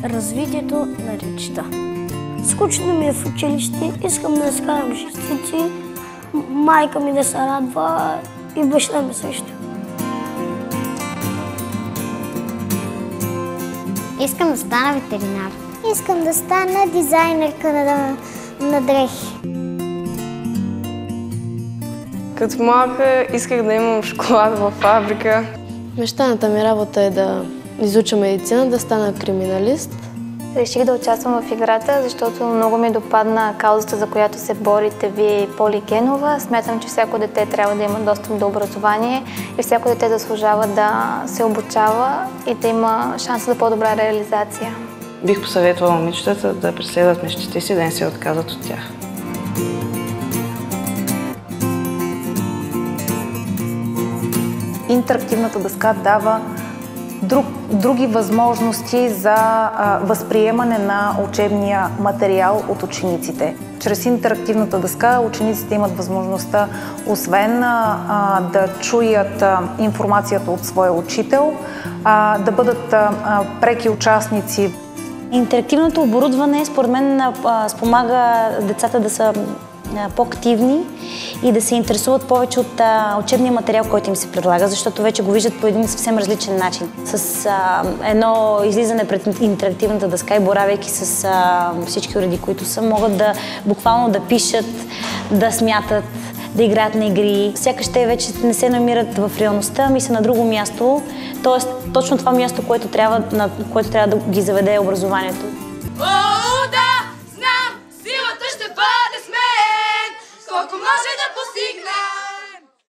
развитието на речта. Скучно ми е в училище, искам да изкарам шестици, майка ми да се радва и баща ми също. Искам да стана ветеринар. Искам да стана дизайнерка на дрехи. Като малка исках да имам шоколадова фабрика. Мечтаната ми работа е да изуча медицина, да стана криминалист. Реших да участвам в играта, защото много ми допадна каузата, за която се борите вие и Поли Генова. Смятам, че всяко дете трябва да има достъп до образование и всяко дете заслужава да се обучава и да има шанс за по-добра реализация. Бих посъветвала момичетата да преследват мечтите си, да не се отказват от тях. Интерактивната дъска дава други възможности за възприемане на учебния материал от учениците. Чрез интерактивната дъска учениците имат възможността, освен да чуят информацията от своя учител, да бъдат преки участници. Интерактивното оборудване, според мен, спомага децата да са по-активни и да се интересуват повече от учебния материал, който им се предлага, защото вече го виждат по един съвсем различен начин. С едно излизане пред интерактивната дъска и боравейки с всички уреди, които са, могат да буквално да пишат, да смятат, да играят на игри. Сякаш те вече не се намират в реалността, ами са на друго място. Тоест, точно това място, което трябва да ги заведе образованието.